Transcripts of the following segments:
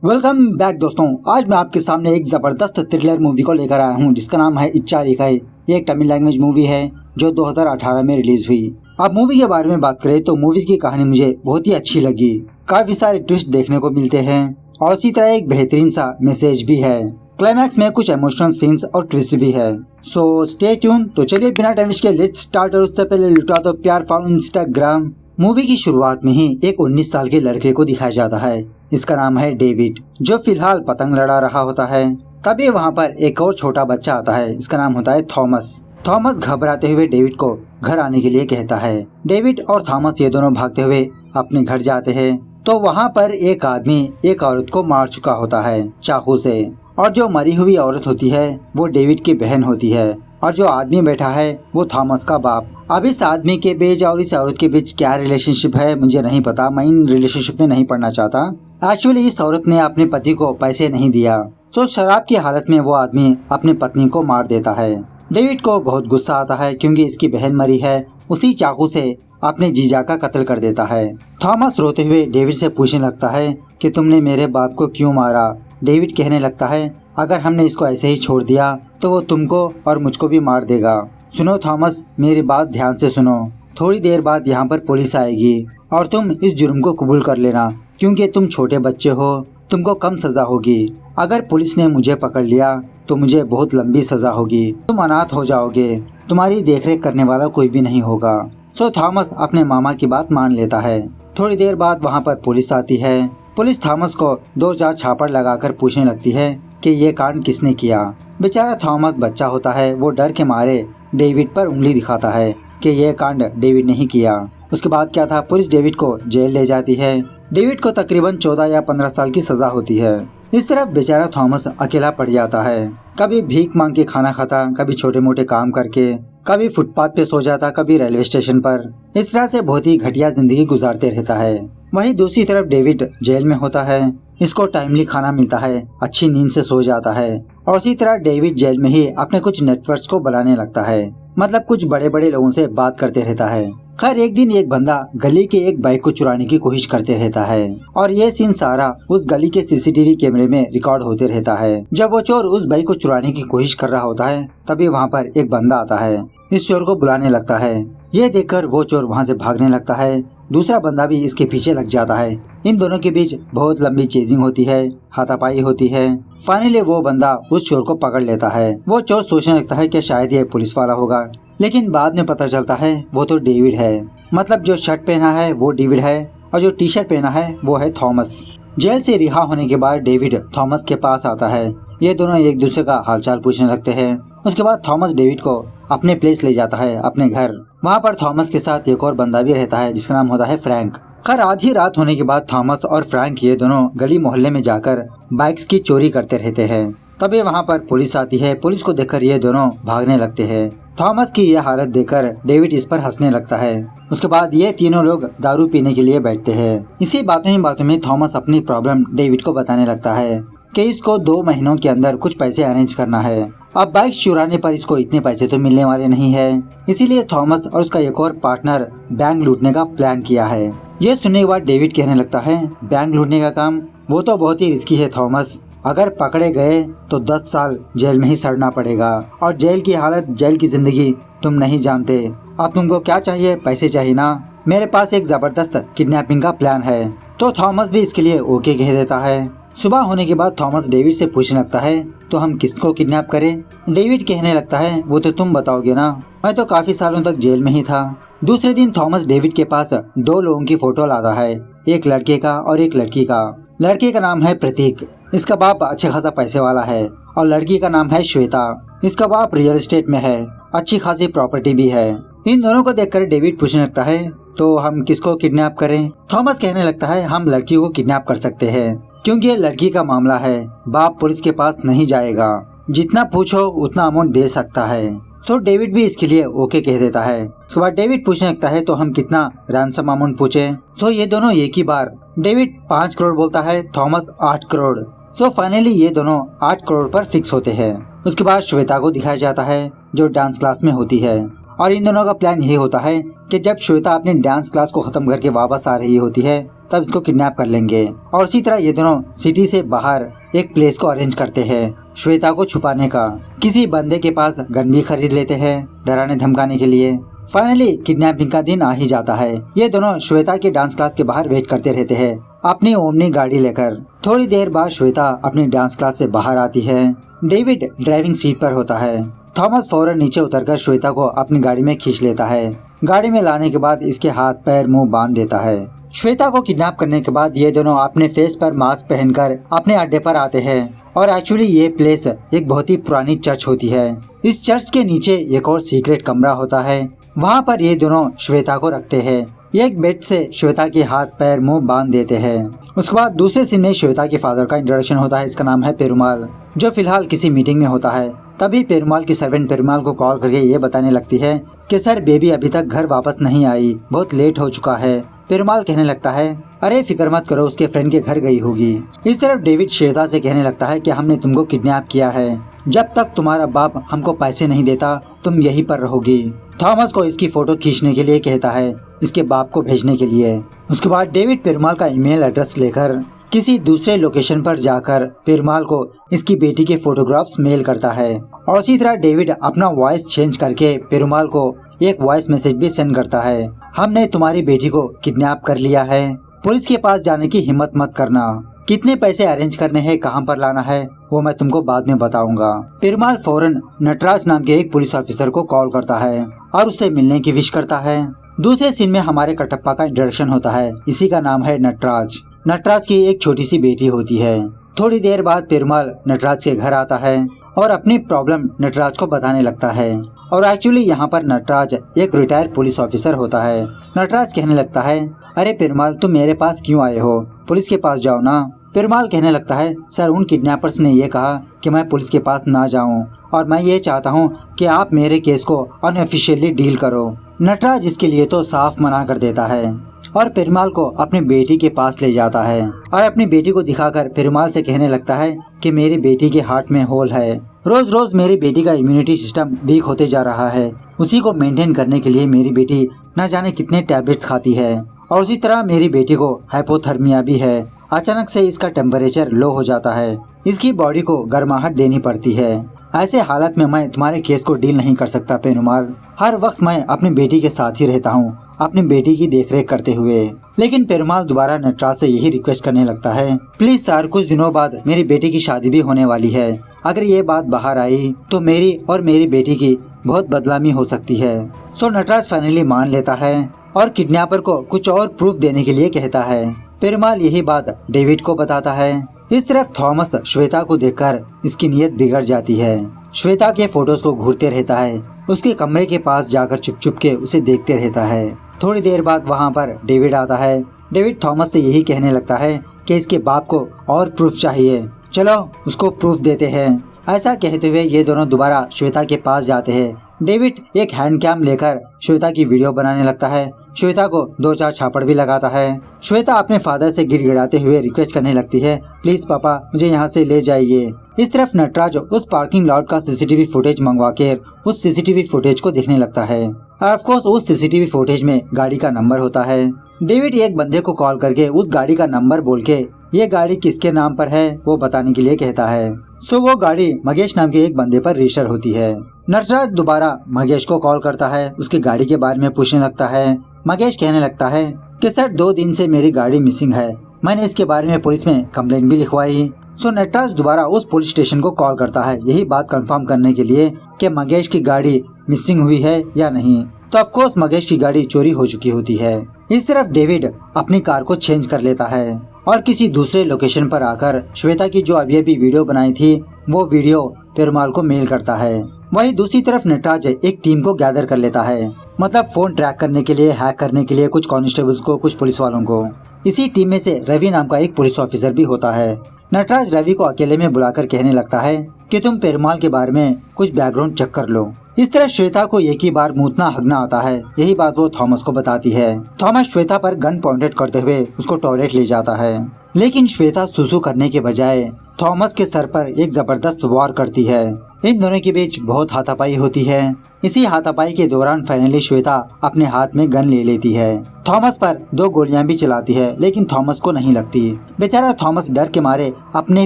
Welcome back दोस्तों। आज मैं आपके सामने एक जबरदस्त थ्रिलर मूवी को लेकर आया हूं जिसका नाम है इच्चारिकाई। ये एक तमिल लैंग्वेज मूवी है जो 2018 में रिलीज हुई। अब मूवी के बारे में बात करें तो मूवी की कहानी मुझे बहुत ही अच्छी लगी। काफी सारे ट्विस्ट देखने को मिलते हैं और इसी तरह एक बेहतरीन सा मैसेज भी है। क्लाइमैक्स में कुछ इमोशनल सीन्स और ट्विस्ट भी है। So stay tune. तो चलिए बिना टाइम वेस्ट के लेट्स स्टार्ट। और उससे पहले लुटा दो प्यार फॉलो इंस्टाग्राम। मूवी की शुरुआत में ही एक 19 साल के लड़के को दिखाया जाता है। इसका नाम है डेविड, जो फिलहाल पतंग लड़ा रहा होता है। तभी वहाँ पर एक और छोटा बच्चा आता है। इसका नाम होता है थॉमस। थॉमस घबराते हुए डेविड को घर आने के लिए कहता है। डेविड और थॉमस ये दोनों भागते हुए अपने घर जाते हैं तो वहाँ पर एक आदमी एक औरत को मार चुका होता है चाकू से। और जो मरी हुई औरत होती है वो डेविड की बहन होती है और जो आदमी बैठा है वो थॉमस का बाप। अब इस आदमी के बीच और इस औरत के बीच क्या रिलेशनशिप है मुझे नहीं पता। मैं इन रिलेशनशिप में नहीं पढ़ना चाहता। एक्चुअली इस औरत ने अपने पति को पैसे नहीं दिया तो शराब की हालत में वो आदमी अपनी पत्नी को मार देता है। डेविड को बहुत गुस्सा आता है क्योंकि इसकी बहन मरी है। उसी चाकू से अपने जीजा का कत्ल कर देता है। थॉमस रोते हुए डेविड से पूछने लगता है कि तुमने मेरे बाप को क्यों मारा। डेविड कहने लगता है अगर हमने इसको ऐसे ही छोड़ दिया तो वो तुमको और मुझको भी मार देगा। सुनो थॉमस, मेरी बात ध्यान से सुनो। थोड़ी देर बाद यहाँ पर पुलिस आएगी और तुम इस जुर्म को कबूल कर लेना क्योंकि तुम छोटे बच्चे हो, तुमको कम सजा होगी। अगर पुलिस ने मुझे पकड़ लिया तो मुझे बहुत लंबी सजा होगी। तुम अनाथ हो जाओगे, तुम्हारी देखरेख करने वाला कोई भी नहीं होगा। सो थॉमस अपने मामा की बात मान लेता है। थोड़ी देर बाद वहाँ पर पुलिस आती है। पुलिस थॉमस को 2-4 छापड़ लगाकर पूछने लगती है कि ये कांड किसने किया। बेचारा थॉमस बच्चा होता है, वो डर के मारे डेविड पर उंगली दिखाता है कि ये कांड डेविड ने ही किया। उसके बाद क्या था, पुलिस डेविड को जेल ले जाती है। डेविड को तकरीबन 14 या 15 साल की सजा होती है। इस तरफ बेचारा थॉमस अकेला पड़ जाता है। कभी भीख मांग के खाना खाता, कभी छोटे मोटे काम करके, कभी फुटपाथ पे सो जाता, कभी रेलवे स्टेशन पर। इस तरह से बहुत ही घटिया जिंदगी गुजारते रहता है। वहीं दूसरी तरफ डेविड जेल में होता है। इसको टाइमली खाना मिलता है, अच्छी नींद से सो जाता है और इसी तरह डेविड जेल में ही अपने कुछ नेटवर्क्स को बनाने लगता है। मतलब कुछ बड़े बड़े लोगों से बात करते रहता है। खैर एक दिन एक बंदा गली के एक बाइक को चुराने की कोशिश करते रहता है और ये सीन सारा उस गली के सीसीटीवी कैमरे में रिकॉर्ड होते रहता है। जब वो चोर उस बाइक को चुराने की कोशिश कर रहा होता है तभी वहाँ पर एक बंदा आता है, इस चोर को बुलाने लगता है। ये देखकर वो चोर वहाँ से भागने लगता है। दूसरा बंदा भी इसके पीछे लग जाता है। इन दोनों के बीच बहुत लंबी चेजिंग होती है, हाथापाई होती है। फाइनली वो बंदा उस चोर को पकड़ लेता है। वो चोर सोचने लगता है कि शायद ये पुलिस वाला होगा, लेकिन बाद में पता चलता है वो तो डेविड है। मतलब जो शर्ट पहना है वो डेविड है और जो टी शर्ट पहना है वो है थॉमस। जेल से रिहा होने के बाद डेविड थॉमस के पास आता है। ये दोनों एक दूसरे का हालचाल पूछने लगते हैं। उसके बाद थॉमस डेविड को अपने प्लेस ले जाता है, अपने घर। वहाँ पर थॉमस के साथ एक और बंदा भी रहता है जिसका नाम होता है फ्रैंक। खैर आधी रात होने के बाद थॉमस और फ्रैंक ये दोनों गली मोहल्ले में जाकर बाइक्स की चोरी करते रहते हैं। तभी वहाँ पर पुलिस आती है। पुलिस को देखकर ये दोनों भागने लगते हैं। थॉमस की यह हालत देखकर डेविड इस पर हंसने लगता है। उसके बाद ये तीनों लोग दारू पीने के लिए बैठते हैं। इसी बातों ही बातों में थॉमस अपनी प्रॉब्लम डेविड को बताने लगता है कि इसको 2 महीनों के अंदर कुछ पैसे अरेंज करना है। अब बाइक चुराने पर इसको इतने पैसे तो मिलने वाले नहीं है, इसीलिए थॉमस और उसका एक और पार्टनर बैंक लूटने का प्लान किया है। ये सुनने के बाद डेविड कहने लगता है बैंक लूटने का काम वो तो बहुत ही रिस्की है थॉमस। अगर पकड़े गए तो 10 साल जेल में ही सड़ना पड़ेगा और जेल की हालत, जेल की जिंदगी तुम नहीं जानते। अब तुमको क्या चाहिए, पैसे चाहिए ना। मेरे पास एक जबरदस्त किडनैपिंग का प्लान है। तो थॉमस भी इसके लिए ओके कह देता है। सुबह होने के बाद थॉमस डेविड से पूछने लगता है तो हम किसको किडनैप करें। डेविड कहने लगता है वो तो तुम बताओगे ना, मैं तो काफी सालों तक जेल में ही था। दूसरे दिन थॉमस डेविड के पास 2 लोगों की फोटो लाता है, एक लड़के का और एक लड़की का। लड़के का नाम है प्रतीक, इसका बाप अच्छे खासा पैसे वाला है। और लड़की का नाम है श्वेता, इसका बाप रियल एस्टेट में है, अच्छी खासी प्रॉपर्टी भी है। इन दोनों को देखकर डेविड पूछने लगता है तो हम किसको किडनैप करें। थॉमस कहने लगता है हम लड़की को किडनैप कर सकते हैं क्योंकि ये लड़की का मामला है, बाप पुलिस के पास नहीं जाएगा, जितना पूछो उतना अमाउंट दे सकता है। सो डेविड भी इसके लिए ओके कह देता है। उसके बाद डेविड पूछने लगता है तो हम कितना रैंसम अमाउंट पूछे। सो ये दोनों एक ही बार, डेविड 5 करोड़ बोलता है, थॉमस 8 करोड़। सो फाइनली ये दोनों 8 करोड़ पर फिक्स होते हैं। उसके बाद श्वेता को दिखाया जाता है जो डांस क्लास में होती है और इन दोनों का प्लान ये होता है कि जब श्वेता अपनी डांस क्लास को खत्म करके वापस आ रही होती है तब इसको किडनैप कर लेंगे। और इसी तरह ये दोनों सिटी से बाहर एक प्लेस को अरेंज करते हैं श्वेता को छुपाने का। किसी बंदे के पास गन भी खरीद लेते हैं डराने धमकाने के लिए। फाइनली किडनैपिंग का दिन आ ही जाता है। ये दोनों श्वेता के डांस क्लास के बाहर वेट करते रहते हैं अपनी ओमनी गाड़ी लेकर। थोड़ी देर बाद श्वेता अपनी डांस क्लास से बाहर आती है। डेविड ड्राइविंग सीट पर होता है। थॉमस फौरन नीचे उतरकर श्वेता को अपनी गाड़ी में खींच लेता है। गाड़ी में लाने के बाद इसके हाथ पैर मुंह बांध देता है। श्वेता को किडनैप करने के बाद ये दोनों अपने फेस पर मास्क पहनकर अपने अड्डे पर आते हैं। और एक्चुअली ये प्लेस एक बहुत ही पुरानी चर्च होती है। इस चर्च के नीचे एक और सीक्रेट कमरा होता है। वहाँ पर ये दोनों श्वेता को रखते हैं। एक बेड से श्वेता के हाथ पैर मुंह बांध देते हैं। उसके बाद दूसरे सीन में श्वेता के फादर का इंट्रोडक्शन होता है। इसका नाम है पेरुमाल, जो फिलहाल किसी मीटिंग में होता है। तभी पेरुमाल की सर्वेंट पेरुमाल को कॉल करके ये बताने लगती है कि सर बेबी अभी तक घर वापस नहीं आई, बहुत लेट हो चुका है। पेरुमाल कहने लगता है अरे फिक्र मत करो, उसके फ्रेंड के घर गई होगी। इस तरफ डेविड श्वेता से कहने लगता है कि हमने तुमको किडनैप किया है, जब तक तुम्हारा बाप हमको पैसे नहीं देता तुम यहीं पर रहोगी। थॉमस को इसकी फोटो खींचने के लिए कहता है, इसके बाप को भेजने के लिए। उसके बाद डेविड पेरुमाल का ईमेल एड्रेस लेकर किसी दूसरे लोकेशन पर जाकर पेरुमाल को इसकी बेटी के फोटोग्राफ्स मेल करता है। और इसी तरह डेविड अपना वॉइस चेंज करके पेरुमाल को एक वॉइस मैसेज भी सेंड करता है, हमने तुम्हारी बेटी को किडनैप कर लिया है, पुलिस के पास जाने की हिम्मत मत करना, कितने पैसे अरेंज करने हैं, कहां पर लाना है वो मैं तुमको बाद में बताऊंगा। पेरुमाल फौरन नटराज नाम के एक पुलिस ऑफिसर को कॉल करता है और उससे मिलने की विश करता है। दूसरे सीन में हमारे कटप्पा का इंट्रोडक्शन होता है। इसी का नाम है नटराज। नटराज की एक छोटी सी बेटी होती है। थोड़ी देर बाद पेरुमाल नटराज के घर आता है और अपनी प्रॉब्लम नटराज को बताने लगता है। और एक्चुअली यहाँ पर नटराज एक रिटायर्ड पुलिस ऑफिसर होता है। नटराज कहने लगता है अरे पेरुमाल तुम मेरे पास क्यों आए हो, पुलिस के पास जाओ ना। पेरुमाल कहने लगता है सर उन किडनैपर्स ने ये कहा कि मैं पुलिस के पास ना जाऊं और मैं ये चाहता हूं कि आप मेरे केस को अनऑफिशियली डील करो। नटराज इसके लिए तो साफ मना कर देता है और पेरुमाल को अपनी बेटी के पास ले जाता है और अपनी बेटी को दिखाकर पेरुमाल से कहने लगता है कि मेरी बेटी के हार्ट में होल है, रोज रोज मेरी बेटी का इम्यूनिटी सिस्टम वीक होते जा रहा है, उसी को मेंटेन करने के लिए मेरी बेटी न जाने कितने टैबलेट्स खाती है और उसी तरह मेरी बेटी को हाइपोथर्मिया भी है। अचानक से इसका टेम्परेचर लो हो जाता है, इसकी बॉडी को गर्माहट देनी पड़ती है। ऐसे हालत में मैं तुम्हारे केस को डील नहीं कर सकता पेरुमाल, हर वक्त मैं अपनी बेटी के साथ ही रहता हूँ, अपनी बेटी की देखरेख करते हुए। लेकिन पेरुमाल दोबारा नटराज से यही रिक्वेस्ट करने लगता है, प्लीज सर कुछ दिनों बाद मेरी बेटी की शादी भी होने वाली है, अगर ये बात बाहर आई तो मेरी और मेरी बेटी की बहुत बदनामी हो सकती है। सो नटराज फाइनली मान लेता है और किडनैपर को कुछ और प्रूफ देने के लिए कहता है। पेरुमाल यही बात डेविड को बताता है। इस तरफ थॉमस श्वेता को देखकर इसकी नीयत बिगड़ जाती है। श्वेता के फोटोज को घूरते रहता है, उसके कमरे के पास जाकर चुप चुप के उसे देखते रहता है। थोड़ी देर बाद वहाँ पर डेविड आता है। डेविड थॉमस से यही कहने लगता है कि इसके बाप को और प्रूफ चाहिए, चलो उसको प्रूफ देते हैं। ऐसा कहते हुए ये दोनों दोबारा श्वेता के पास जाते हैं। डेविड एक हैंड कैम लेकर श्वेता की वीडियो बनाने लगता है, श्वेता को 2-4 छापड़ भी लगाता है। श्वेता अपने फादर से गिड़गिड़ाते हुए रिक्वेस्ट करने लगती है, प्लीज पापा मुझे यहाँ से ले जाइए। इस तरफ नटराज उस पार्किंग लॉट का सीसीटीवी फुटेज मंगवा कर उस सीसीटीवी फुटेज को देखने लगता है। ऑफ कोर्स उस सीसीटीवी फुटेज में गाड़ी का नंबर होता है। डेविड एक बंदे को कॉल करके उस गाड़ी का नंबर बोल के ये गाड़ी किसके नाम पर है वो बताने के लिए कहता है। सो वो गाड़ी मगेश नाम के एक बंदे पर रजिस्टर होती है। नटराज दोबारा मगेश को कॉल करता है, उसकी गाड़ी के बारे में पूछने लगता है। मगेश कहने लगता है कि सर 2 दिन से मेरी गाड़ी मिसिंग है, मैंने इसके बारे में पुलिस में कंप्लेंट भी लिखवाई। सो नटराज दोबारा उस पुलिस स्टेशन को कॉल करता है यही बात कंफर्म करने के लिए कि मगेश की गाड़ी मिसिंग हुई है या नहीं। तो ऑफ कोर्स मगेश की गाड़ी चोरी हो चुकी होती है। इस तरफ डेविड अपनी कार को चेंज कर लेता है और किसी दूसरे लोकेशन पर आकर श्वेता की जो अभी अभी वीडियो बनाई थी वो वीडियो पेरुमाल को मेल करता है। वहीं दूसरी तरफ नटराज एक टीम को गैदर कर लेता है, मतलब फोन ट्रैक करने के लिए, हैक करने के लिए कुछ कांस्टेबल्स को, कुछ पुलिस वालों को। इसी टीम में से रवि नाम का एक पुलिस ऑफिसर भी होता है। नटराज रवि को अकेले में बुलाकर कहने लगता है कि तुम पेरुमाल के बारे में कुछ बैकग्राउंड चेक कर लो। इस तरह श्वेता को एक ही बार मूतना हगना आता है, यही बात वो थॉमस को बताती है। थॉमस श्वेता पर गन पॉइंटेड करते हुए उसको टॉयलेट ले जाता है, लेकिन श्वेता सुसु करने के बजाय थॉमस के सर पर एक जबरदस्त वार करती है। इन दोनों के बीच बहुत हाथापाई होती है। इसी हाथापाई के दौरान फाइनली श्वेता अपने हाथ में गन ले लेती है थॉमस पर 2 गोलियां भी चलाती है, लेकिन थॉमस को नहीं लगती। बेचारा थॉमस डर के मारे अपने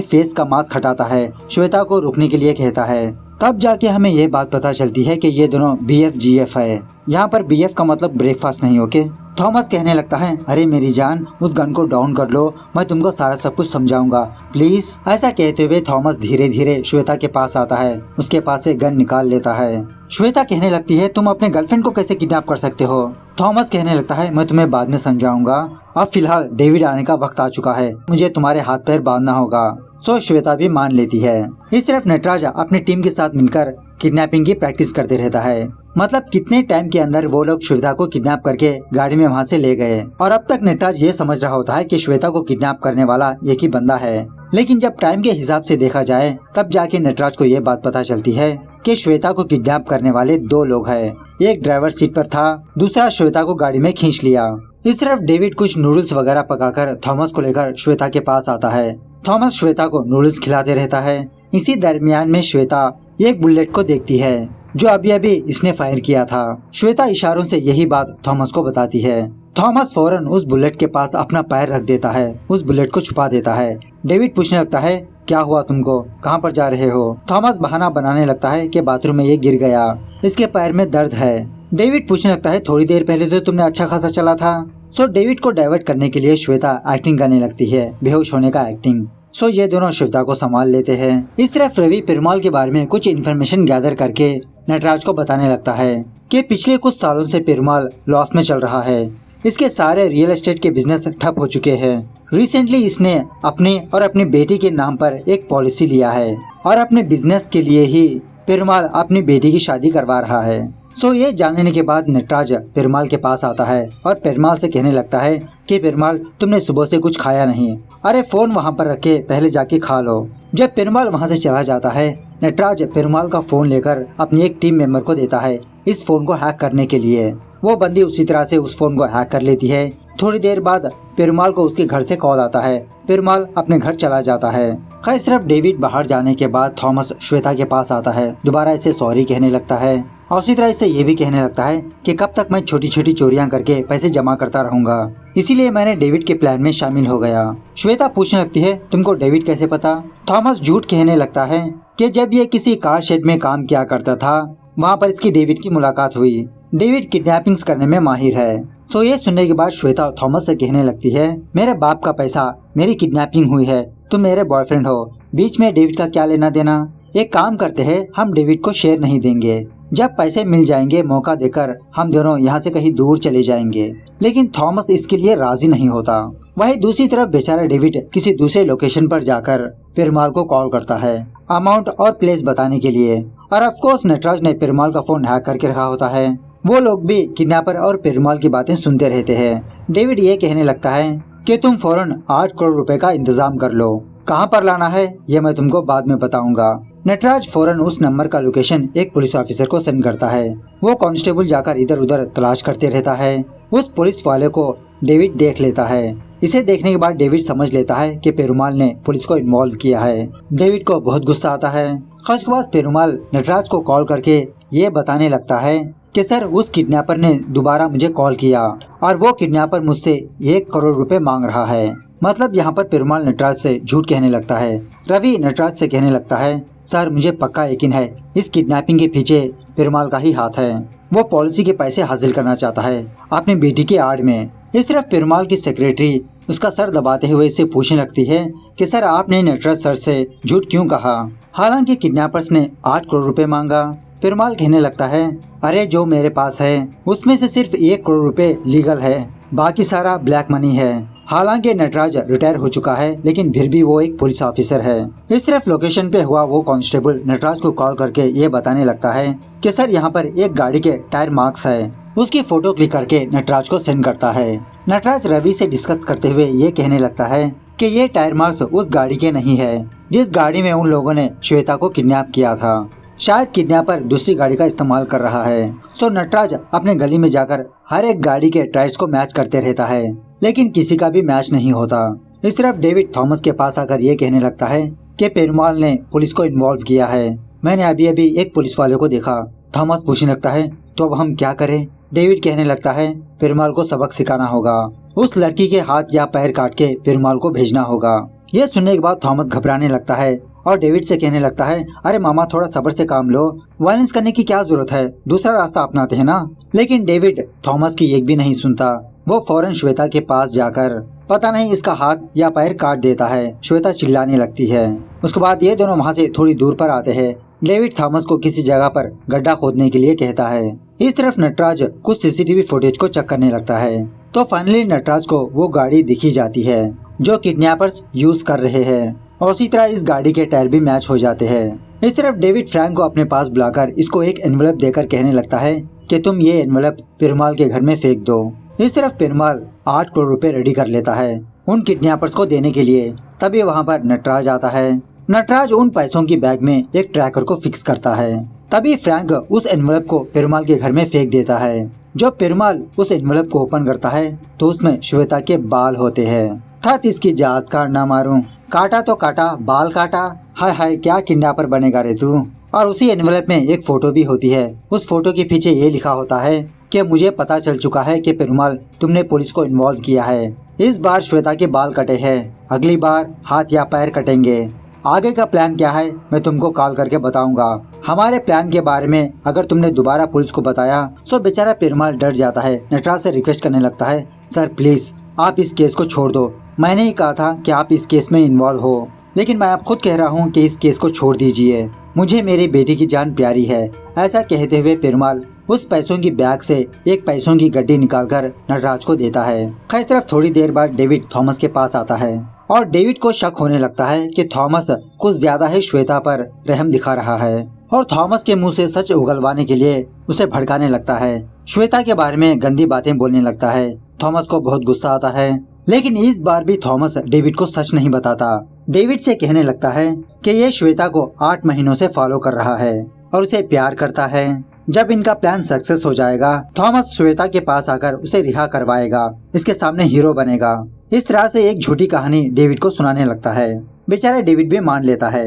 फेस का मास्क हटाता है, श्वेता को रुकने के लिए कहता है। तब जाके हमें ये बात पता चलती है कि ये दोनों BFGF है। यहाँ पर BF का मतलब ब्रेकफास्ट नहीं, ओके। थॉमस कहने लगता है, अरे मेरी जान, उस गन को डाउन कर लो, मैं तुमको सारा सब कुछ समझाऊंगा, प्लीज। ऐसा कहते हुए थॉमस धीरे धीरे श्वेता के पास आता है, उसके पास से गन निकाल लेता है। श्वेता कहने लगती है, तुम अपने गर्लफ्रेंड को कैसे किडनैप कर सकते हो? थॉमस कहने लगता है, मैं तुम्हें बाद में समझाऊंगा, अब फिलहाल डेविड आने का वक्त आ चुका है, मुझे तुम्हारे हाथ पैर बांधना होगा। सो श्वेता भी मान लेती है। इस तरफ नटराज अपनी टीम के साथ मिलकर किडनैपिंग की प्रैक्टिस करते रहता है। मतलब कितने टाइम के अंदर वो लोग श्वेता को किडनैप करके गाड़ी में वहाँ से ले गए। और अब तक नटराज ये समझ रहा होता है कि श्वेता को किडनैप करने वाला एक ही बंदा है। लेकिन जब टाइम के हिसाब से देखा जाए तब जाके नटराज को ये बात पता चलती है कि श्वेता को किडनैप करने वाले 2 लोग हैं। एक ड्राइवर सीट पर था, दूसरा श्वेता को गाड़ी में खींच लिया। इस तरफ डेविड कुछ नूडल्स वगैरह पकाकर थॉमस को लेकर श्वेता के पास आता है। थॉमस श्वेता को नूडल्स खिलाते रहता है। इसी दरमियान में श्वेता एक बुलेट को देखती है जो अभी अभी इसने फायर किया था। श्वेता इशारों से यही बात थॉमस को बताती है। थॉमस फौरन उस बुलेट के पास अपना पैर रख देता है, उस बुलेट को छुपा देता है। डेविड पूछने लगता है, क्या हुआ तुमको, कहाँ पर जा रहे हो? थॉमस बहाना बनाने लगता है कि बाथरूम में ये गिर गया, इसके पैर में दर्द है। डेविड पूछने लगता है, थोड़ी देर पहले तो तुमने अच्छा खासा चला था। सो डेविड को डाइवर्ट करने के लिए श्वेता एक्टिंग करने लगती है, बेहोश होने का एक्टिंग। सो ये दोनों श्वेता को संभाल लेते हैं। इस तरफ रवि पेरुमाल के बारे में कुछ इन्फॉर्मेशन गैदर करके नटराज को बताने लगता है कि पिछले कुछ सालों से पेरुमाल लॉस में चल रहा है। इसके सारे रियल एस्टेट के बिजनेस ठप हो चुके हैं। रिसेंटली इसने अपने और अपनी बेटी के नाम पर एक पॉलिसी लिया है और अपने बिजनेस के लिए ही पेरुमाल अपनी बेटी की शादी करवा रहा है। सो ये जानने के बाद नटराज पेरुमाल के पास आता है और पेरुमाल से कहने लगता है कि पेरुमाल, तुमने सुबह से कुछ खाया नहीं, अरे फोन वहाँ पर रख के पहले जाके खा लो। जब पेरुमाल वहाँ से चला जाता है, नटराज पेरुमाल का फोन लेकर अपनी एक टीम मेंबर को देता है इस फोन को हैक करने के लिए। वो बंदी उसी तरह से उस फोन को हैक कर लेती है। थोड़ी देर बाद पेरुमाल को उसके घर से कॉल आता है। पेरुमाल अपने घर चला जाता है। खैर सिर्फ डेविड बाहर जाने के बाद थॉमस श्वेता के पास आता है, दोबारा इसे सॉरी कहने लगता है और उसी तरह इससे ये भी कहने लगता है कि कब तक मैं छोटी छोटी चोरियां करके पैसे जमा करता रहूंगा, इसीलिए मैंने डेविड के प्लान में शामिल हो गया। श्वेता पूछने लगती है, तुमको डेविड कैसे पता? थॉमस झूठ कहने लगता है कि जब ये किसी कार शेड में काम किया करता था वहाँ पर इसकी डेविड की मुलाकात हुई। डेविड किडनैपिंग्स करने में माहिर है। सो ये सुनने के बाद श्वेता थॉमस से कहने लगती है, मेरे बाप का पैसा, मेरी किडनैपिंग हुई है, तुम मेरे बॉयफ्रेंड हो, बीच में डेविड का क्या लेना देना? एक काम करते हैं, हम डेविड को शेयर नहीं देंगे, जब पैसे मिल जाएंगे मौका देकर हम दोनों यहाँ से कहीं दूर चले जाएंगे। लेकिन थॉमस इसके लिए राजी नहीं होता। वहीं दूसरी तरफ बेचारा डेविड किसी दूसरे लोकेशन पर जाकर पेरुमाल को कॉल करता है अमाउंट और प्लेस बताने के लिए। और ऑफ कोर्स नटराज ने पेरुमाल का फोन हैक करके रखा होता है। वो लोग भी किडनैपर और पेरुमाल की बातें सुनते रहते हैं। डेविड ये कहने लगता है कि तुम फौरन 8 करोड़ रुपए का इंतजाम कर लो, कहाँ पर लाना है ये मैं तुमको बाद में बताऊंगा। नटराज फौरन उस नंबर का लोकेशन एक पुलिस ऑफिसर को सेंड करता है। वो कांस्टेबल जाकर इधर उधर तलाश करते रहता है। उस पुलिस वाले को डेविड देख लेता है। इसे देखने के बाद डेविड समझ लेता है कि पेरुमाल ने पुलिस को इन्वॉल्व किया है। डेविड को बहुत गुस्सा आता है। उसके बाद पेरुमाल नटराज को कॉल करके ये बताने लगता है कि सर उस किडनैपर ने दोबारा मुझे कॉल किया और वो किडनैपर मुझसे 1 करोड़ रुपए मांग रहा है। मतलब यहाँ पर पेरुमाल नटराज से झूठ कहने लगता है। रवि नटराज से कहने लगता है, सर मुझे पक्का यकीन है इस किडनैपिंग के पीछे पेरुमाल का ही हाथ है। वो पॉलिसी के पैसे हासिल करना चाहता है अपनी बेटी के आड़ में। इस तरफ पेरुमाल की सेक्रेटरी उसका सर दबाते हुए इसे पूछने लगती है कि सर आपने नटराज सर से झूठ क्यों कहा, हालांकि किडनैपर्स ने 8 करोड़ रुपए मांगा। पेरुमाल कहने लगता है, अरे जो मेरे पास है उसमें से सिर्फ 1 करोड़ रुपए लीगल है, बाकी सारा ब्लैक मनी है। हालांकि नटराज रिटायर हो चुका है लेकिन फिर भी वो एक पुलिस ऑफिसर है। इस तरफ लोकेशन पे हुआ वो कांस्टेबल नटराज को कॉल करके ये बताने लगता है कि सर यहाँ पर एक गाड़ी के टायर मार्क्स है। उसकी फोटो क्लिक करके नटराज को सेंड करता है। नटराज रवि से डिस्कस करते हुए ये कहने लगता है कि ये टायर मार्क्स उस गाड़ी के नहीं है जिस गाड़ी में उन लोगों ने श्वेता को किडनैप किया था। शायद किडनैपर दूसरी गाड़ी का इस्तेमाल कर रहा है। सो नटराज अपने गली में जाकर हर एक गाड़ी के टायर्स को मैच करते रहता है लेकिन किसी का भी मैच नहीं होता। इस तरफ डेविड थॉमस के पास आकर ये कहने लगता है कि पेरुमाल ने पुलिस को इन्वॉल्व किया है। मैंने अभी अभी एक पुलिस वाले को देखा। थॉमस पूछने लगता है, तो अब हम क्या करें? डेविड कहने लगता है पेरुमाल को सबक सिखाना होगा, उस लड़की के हाथ या पैर काट के पेरुमाल को भेजना होगा। यह सुनने के बाद थॉमस घबराने लगता है और डेविड से कहने लगता है अरे मामा थोड़ा सब्र से काम लो, वायलेंस करने की क्या जरूरत है, दूसरा रास्ता अपनाते हैं ना। लेकिन डेविड थॉमस की एक भी नहीं सुनता। वो फौरन श्वेता के पास जाकर पता नहीं इसका हाथ या पैर काट देता है। श्वेता चिल्लाने लगती है। उसके बाद ये दोनों वहाँ से थोड़ी दूर पर आते हैं। डेविड थॉमस को किसी जगह पर गड्ढा खोदने के लिए कहता है। इस तरफ नटराज कुछ सीसीटीवी फुटेज को चेक करने लगता है तो फाइनली नटराज को वो गाड़ी दिखी जाती है जो किडनैपर्स यूज कर रहे हैं और उसी तरह इस गाड़ी के टायर भी मैच हो जाते हैं। इस तरफ डेविड फ्रैंक को अपने पास बुलाकर इसको एक एनवेलप देकर कहने लगता है कि तुम ये एनवेलप पेरुमाल के घर में फेंक दो। इस तरफ पेरुमाल 8 करोड़ रुपए रेडी कर लेता है उन किडनैपर्स को देने के लिए। तभी वहाँ पर नटराज आता है। नटराज उन पैसों की बैग में एक ट्रैकर को फिक्स करता है। तभी फ्रैंक उस एनवेलप को पेरुमाल के घर में फेंक देता है। जब पेरुमाल उस एनवेलप को ओपन करता है तो उसमें श्वेता के बाल होते हैं। थत इसकी जात काट ना मारूं, काटा तो काटा बाल काटा, हाय हाय क्या किडनैपर बनेगा रे तू। और उसी एनवेलप में एक फोटो भी होती है। उस फोटो के पीछे ये लिखा होता है कि मुझे पता चल चुका है कि पेरुमाल तुमने पुलिस को इन्वॉल्व किया है। इस बार श्वेता के बाल कटे हैं, अगली बार हाथ या पैर कटेंगे। आगे का प्लान क्या है मैं तुमको कॉल करके बताऊंगा। हमारे प्लान के बारे में अगर तुमने दोबारा पुलिस को बताया तो बेचारा पेरुमाल डर जाता है। नटराज से रिक्वेस्ट करने लगता है सर प्लीज आप इस केस को छोड़ दो। मैंने ही कहा था कि आप इस केस में इन्वॉल्व हो, लेकिन मैं अब खुद कह रहा हूँ कि इस केस को छोड़ दीजिए, मुझे मेरी बेटी की जान प्यारी है। ऐसा कहते हुए पेरुमाल उस पैसों की बैग से एक पैसों की गड्डी निकालकर नटराज को देता है। खैर इस तरफ थोड़ी देर बाद डेविड थॉमस के पास आता है और डेविड को शक होने लगता है कि थॉमस कुछ ज्यादा ही श्वेता पर रहम दिखा रहा है और थॉमस के मुंह से सच उगलवाने के लिए उसे भड़काने लगता है। श्वेता के बारे में गंदी बातें बोलने लगता है। थॉमस को बहुत गुस्सा आता है, लेकिन इस बार भी थॉमस डेविड को सच नहीं बताता। डेविड से कहने लगता है कि ये श्वेता को 8 महीनों से फॉलो कर रहा है और उसे प्यार करता है। जब इनका प्लान सक्सेस हो जाएगा थॉमस श्वेता के पास आकर उसे रिहा करवाएगा, इसके सामने हीरो बनेगा। इस तरह से एक झूठी कहानी डेविड को सुनाने लगता है। बेचारा डेविड भी मान लेता है।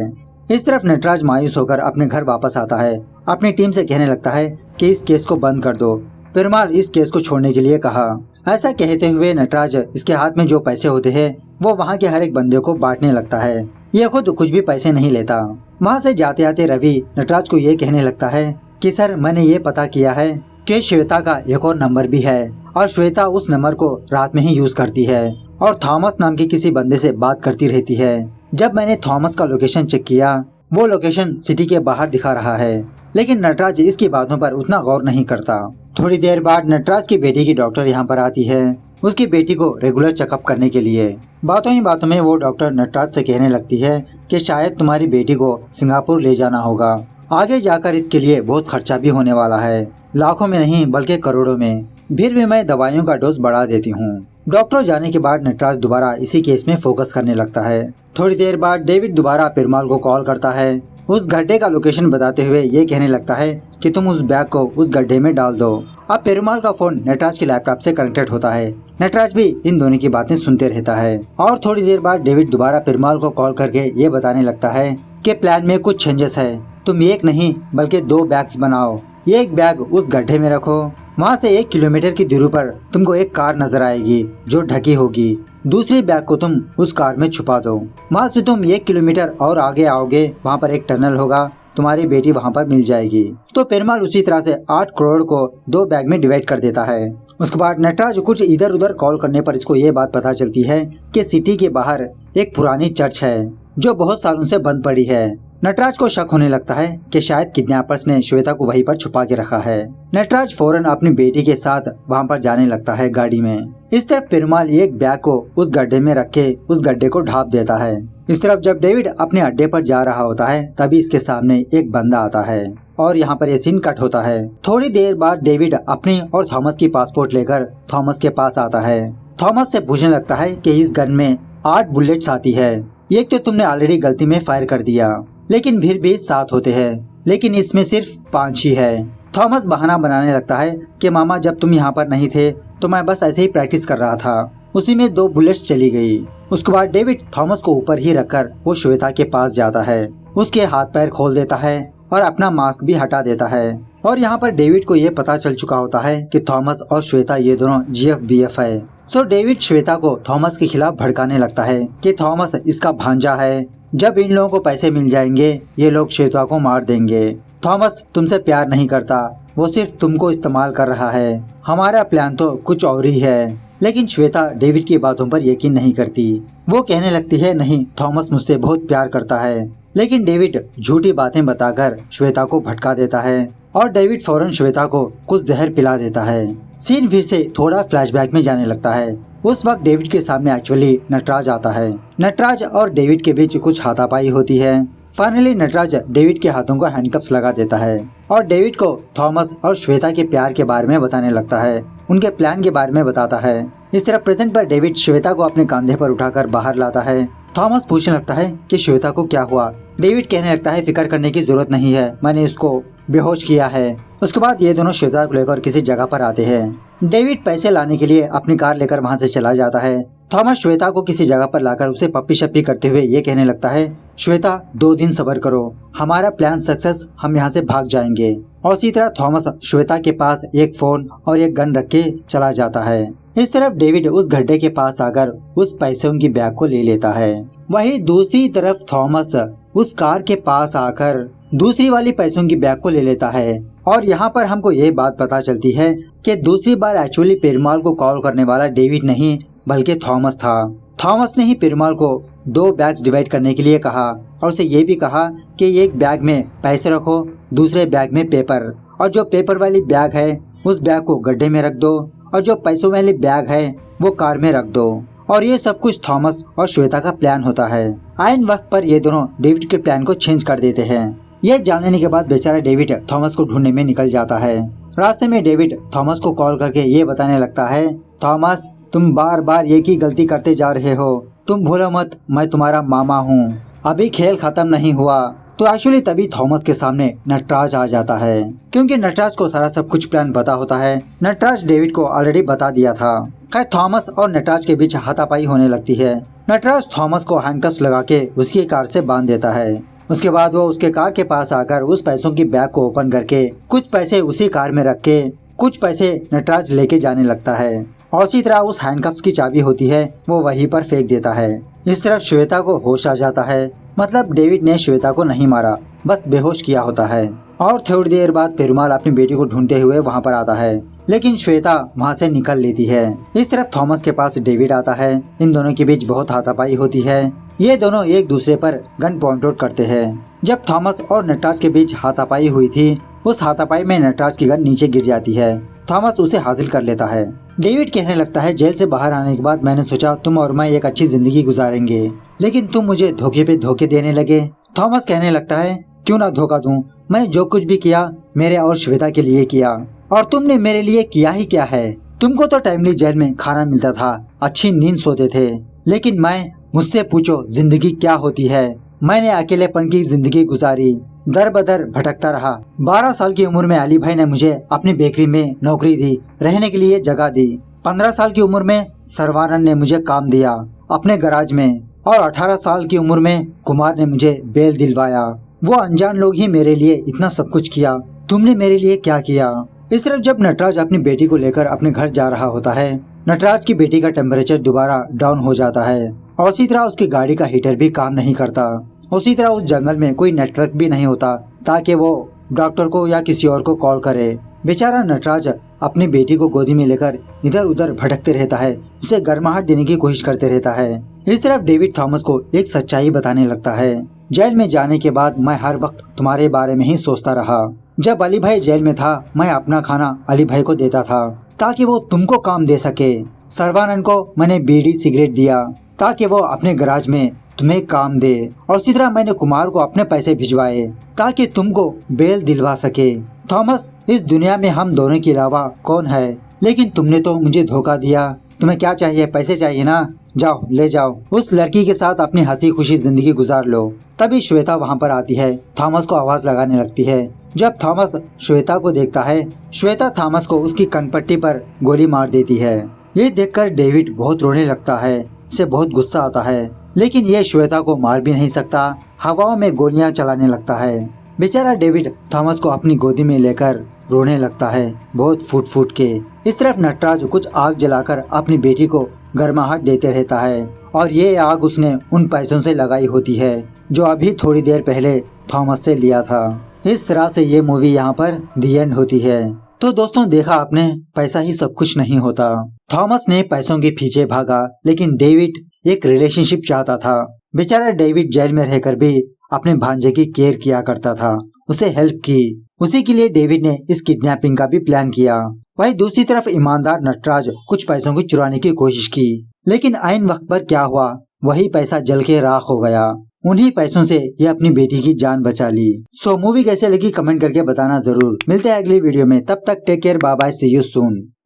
इस तरफ नटराज मायूस होकर अपने घर वापस आता है। अपनी टीम से कहने लगता है कि इस केस को बंद कर दो। पेरुमाल इस केस को छोड़ने के लिए कहा। ऐसा कहते हुए नटराज इसके हाथ में जो पैसे होते हैं वो वहाँ के हर एक बंदे को बांटने लगता है। ये खुद कुछ भी पैसे नहीं लेता। वहाँ से जाते आते रवि नटराज को ये कहने लगता है कि सर मैंने ये पता किया है कि श्वेता का एक और नंबर भी है और श्वेता उस नंबर को रात में ही यूज करती है और थॉमस नाम के किसी बंदे से बात करती रहती है। जब मैंने थॉमस का लोकेशन चेक किया वो लोकेशन सिटी के बाहर दिखा रहा है, लेकिन नटराज इसकी बातों पर उतना गौर नहीं करता। थोड़ी देर बाद नटराज की बेटी की डॉक्टर यहाँ पर आती है उसकी बेटी को रेगुलर चेकअप करने के लिए। बातों ही बातों में वो डॉक्टर नटराज से कहने लगती है कि शायद तुम्हारी बेटी को सिंगापुर ले जाना होगा, आगे जाकर इसके लिए बहुत खर्चा भी होने वाला है, लाखों में नहीं बल्कि करोड़ों में। फिर भी मैं दवाइयों का डोज बढ़ा देती हूँ। डॉक्टर जाने के बाद नटराज दोबारा इसी केस में फोकस करने लगता है। थोड़ी देर बाद डेविड दोबारा पेरुमाल को कॉल करता है। उस गड्ढे का लोकेशन बताते हुए ये कहने लगता है कि तुम उस बैग को उस गड्ढे में डाल दो। अब पेरुमाल का फोन नटराज के लैपटॉप से कनेक्टेड होता है। नटराज भी इन दोनों की बातें सुनते रहता है और थोड़ी देर बाद डेविड दोबारा पेरुमाल को कॉल करके ये बताने लगता है कि प्लान में कुछ चेंजेस है। तुम एक नहीं बल्कि 2 बैग्स बनाओ। एक बैग उस गड्ढे में रखो, वहाँ से 1 किलोमीटर की दूरी पर तुमको एक कार नजर आएगी जो ढकी होगी। दूसरी बैग को तुम उस कार में छुपा दो। वहाँ से तुम 1 किलोमीटर और आगे आओगे, वहाँ पर एक टनल होगा, तुम्हारी बेटी वहाँ पर मिल जाएगी। तो पेरुमाल उसी तरह से 8 करोड़ को 2 बैग में डिवाइड कर देता है। उसके बाद नटराज कुछ इधर उधर कॉल करने पर इसको ये बात पता चलती है कि सिटी के बाहर एक पुरानी चर्च है जो बहुत सालों से बंद पड़ी है। नटराज को शक होने लगता है कि शायद किडनैपर्स ने श्वेता को वहीं पर छुपा के रखा है। नटराज फौरन अपनी बेटी के साथ वहाँ पर जाने लगता है गाड़ी में। इस तरफ पेरुमाल एक बैग को उस गड्ढे में रख के उस गड्ढे को ढांप देता है। इस तरफ जब डेविड अपने अड्डे पर जा रहा होता है तभी इसके सामने एक बंदा आता है और यहाँ पर ये सीन कट होता है। थोड़ी देर बाद डेविड अपनी और थॉमस की पासपोर्ट लेकर थॉमस के पास आता है। थॉमस से पूछने लगता है कि इस गन में 8 बुलेट्स आती है। एक तो तुमने ऑलरेडी गलती में फायर कर दिया, लेकिन फिर भी 7 होते हैं, लेकिन इसमें सिर्फ 5 ही है। थॉमस बहाना बनाने लगता है कि मामा जब तुम यहाँ पर नहीं थे तो मैं बस ऐसे ही प्रैक्टिस कर रहा था, उसी में 2 बुलेट्स चली गई। उसके बाद डेविड थॉमस को ऊपर ही रखकर वो श्वेता के पास जाता है, उसके हाथ पैर खोल देता है और अपना मास्क भी हटा देता है। और यहाँ पर डेविड को ये पता चल चुका होता है कि थॉमस और श्वेता ये दोनों GF-BF है। सो डेविड श्वेता को थॉमस के खिलाफ भड़काने लगता है कि थॉमस इसका भांजा है, जब इन लोगों को पैसे मिल जाएंगे ये लोग श्वेता को मार देंगे। थॉमस तुमसे प्यार नहीं करता, वो सिर्फ तुमको इस्तेमाल कर रहा है, हमारा प्लान तो कुछ और ही है। लेकिन श्वेता डेविड की बातों पर यकीन नहीं करती। वो कहने लगती है नहीं, थॉमस मुझसे बहुत प्यार करता है। लेकिन डेविड झूठी बातें बताकर श्वेता को भटका देता है और डेविड फौरन श्वेता को कुछ जहर पिला देता है। सीन फिर से थोड़ा फ्लैशबैक में जाने लगता है। उस वक्त डेविड के सामने एक्चुअली नटराज आता है। नटराज और डेविड के बीच कुछ हाथापाई होती है। फाइनली नटराज डेविड के हाथों को हैंडकफ्स लगा देता है और डेविड को थॉमस और श्वेता के प्यार के बारे में बताने लगता है, उनके प्लान के बारे में बताता है। इस तरह प्रेजेंट पर डेविड श्वेता को अपने कंधे पर उठाकर बाहर लाता है। थॉमस पूछने लगता है कि श्वेता को क्या हुआ। डेविड कहने लगता है फिक्र करने की जरूरत नहीं है, मैंने इसको बेहोश किया है। उसके बाद ये दोनों श्वेता को लेकर किसी जगह पर आते हैं। डेविड पैसे लाने के लिए अपनी कार लेकर वहाँ से चला जाता है। थॉमस श्वेता को किसी जगह पर लाकर उसे पप्पी शप्पी करते हुए ये कहने लगता है, श्वेता 2 दिन सब्र करो, हमारा प्लान सक्सेस, हम यहाँ से भाग जाएंगे। और इसी तरह थॉमस श्वेता के पास एक फोन और एक गन रख के चला जाता है। इस तरफ डेविड उस गड्ढे के पास आकर उस पैसों की बैग को ले लेता है। वहीं दूसरी तरफ थॉमस उस कार के पास आकर दूसरी वाली पैसों की बैग को ले लेता है। और यहाँ पर हमको ये बात पता चलती है कि दूसरी बार एक्चुअली पेरुमाल को कॉल करने वाला डेविड नहीं बल्कि थॉमस था। थॉमस ने ही पेरुमाल को 2 बैग्स डिवाइड करने के लिए कहा और उसे ये भी कहा कि एक बैग में पैसे रखो, दूसरे बैग में पेपर, और जो पेपर वाली बैग है उस बैग को गड्ढे में रख दो और जो पैसों वाली बैग है वो कार में रख दो। और ये सब कुछ थॉमस और श्वेता का प्लान होता है। आइन वक्त पर ये दोनों डेविड के प्लान को चेंज कर देते हैं। ये जान लेने के बाद बेचारा डेविड थॉमस को ढूंढने में निकल जाता है। रास्ते में डेविड थॉमस को कॉल करके ये बताने लगता है, थॉमस तुम बार बार एक ही गलती करते जा रहे हो, तुम भूलो मत मैं तुम्हारा मामा हूँ, अभी खेल खत्म नहीं हुआ। तो एक्चुअली तभी थॉमस के सामने नटराज आ जाता है, क्योंकि नटराज को सारा सब कुछ प्लान पता होता है। नटराज डेविड को ऑलरेडी बता दिया था। खैर थॉमस और नटराज के बीच हाथापाई होने लगती है। नटराज थॉमस को हैंडकफ्स लगा के उसकी कार से बांध देता है। उसके बाद वो उसके कार के पास आकर उस पैसों की बैग को ओपन करके कुछ पैसे उसी कार में रख के कुछ पैसे नटराज लेके जाने लगता है। और इसी तरह उस हैंडकफ्स की चाबी होती है वो वहीं पर फेंक देता है। इस तरफ श्वेता को होश आ जाता है, मतलब डेविड ने श्वेता को नहीं मारा, बस बेहोश किया होता है। और थोड़ी देर बाद पेरुमाल अपनी बेटी को ढूंढते हुए वहाँ पर आता है, लेकिन श्वेता वहाँ से निकल लेती है। इस तरफ थॉमस के पास डेविड आता है। इन दोनों के बीच बहुत हाथापाई होती है। ये दोनों एक दूसरे पर गन पॉइंट आउट करते हैं। जब थॉमस और नटराज के बीच हाथापाई हुई थी, उस हाथापाई में नटराज की गन नीचे गिर जाती है। थॉमस उसे हासिल कर लेता है। डेविड कहने लगता है, जेल से बाहर आने के बाद मैंने सोचा तुम और मैं एक अच्छी जिंदगी गुजारेंगे, लेकिन तुम मुझे धोखे पे धोखे देने लगे। थॉमस कहने लगता है, क्यों ना धोखा दूं, मैंने जो कुछ भी किया मेरे और श्वेता के लिए किया, और तुमने मेरे लिए किया ही क्या है। तुमको तो टाइमली जेल में खाना मिलता था, अच्छी नींद सोते थे, लेकिन मुझसे पूछो जिंदगी क्या होती है। मैंने अकेलेपन की जिंदगी गुजारी, दर बदर भटकता रहा। 12 साल की उम्र में अली भाई ने मुझे अपनी बेकरी में नौकरी दी, रहने के लिए जगह दी। 15 साल की उम्र में सरवानन ने मुझे काम दिया अपने गराज में, और 18 साल की उम्र में कुमार ने मुझे बेल दिलवाया। वो अनजान लोग ही मेरे लिए इतना सब कुछ किया, तुमने मेरे लिए क्या किया। इस तरफ जब नटराज अपनी बेटी को लेकर अपने घर जा रहा होता है, नटराज की बेटी का टेम्परेचर दोबारा डाउन हो जाता है, और उसी तरह उसकी गाड़ी का हीटर भी काम नहीं करता। उसी तरह उस जंगल में कोई नेटवर्क भी नहीं होता ताकि वो डॉक्टर को या किसी और को कॉल करे। बेचारा नटराज अपनी बेटी को गोदी में लेकर इधर उधर भटकते रहता है, उसे गर्माहट देने की कोशिश करते रहता है। इस तरफ डेविड थॉमस को एक सच्चाई बताने लगता है, जेल में जाने के बाद मैं हर वक्त तुम्हारे बारे में ही सोचता रहा। जब अली भाई जेल में था, मैं अपना खाना अली भाई को देता था ताकि वो तुमको काम दे सके। सरवानन को मैंने बीड़ी सिगरेट दिया ताकि वो अपने गराज में तुम्हें काम दे, और इसी तरह मैंने कुमार को अपने पैसे भिजवाए ताकि तुमको बेल दिलवा सके। थॉमस, इस दुनिया में हम दोनों के अलावा कौन है, लेकिन तुमने तो मुझे धोखा दिया। तुम्हें क्या चाहिए, पैसे चाहिए ना, जाओ ले जाओ, उस लड़की के साथ अपनी हंसी खुशी जिंदगी गुजार लो। तभी श्वेता वहाँ पर आती है, थॉमस को आवाज लगाने लगती है। जब थॉमस श्वेता को देखता है, श्वेता थॉमस को उसकी कनपट्टी पर गोली मार देती है। ये देखकर डेविड बहुत रोने लगता है, इसे बहुत गुस्सा आता है, लेकिन ये श्वेता को मार भी नहीं सकता, हवाओं में गोलियां चलाने लगता है। बेचारा डेविड थॉमस को अपनी गोदी में लेकर रोने लगता है, बहुत फूट फूट के। इस तरफ नटराज कुछ आग जलाकर अपनी बेटी को गर्माहट देते रहता है और ये आग उसने उन पैसों से लगाई होती है जो अभी थोड़ी देर पहले थॉमस से लिया था। इस तरह से ये मूवी यहाँ पर दी एंड होती है। तो दोस्तों, देखा आपने, पैसा ही सब कुछ नहीं होता। थॉमस ने पैसों के पीछे भागा, लेकिन डेविड एक रिलेशनशिप चाहता था। बेचारा डेविड जेल में रहकर भी अपने भांजे की केयर किया करता था, उसे हेल्प की। उसी के लिए डेविड ने इस किडनैपिंग का भी प्लान किया। वहीं दूसरी तरफ ईमानदार नटराज कुछ पैसों को चुराने की कोशिश की, लेकिन ऐन वक्त पर क्या हुआ, वही पैसा जल के राख हो गया। उन्हीं पैसों से ये अपनी बेटी की जान बचा ली। सो मूवी कैसे लगी कमेंट करके बताना जरूर। मिलते हैं अगली वीडियो में, तब तक take care, bye bye, see you soon.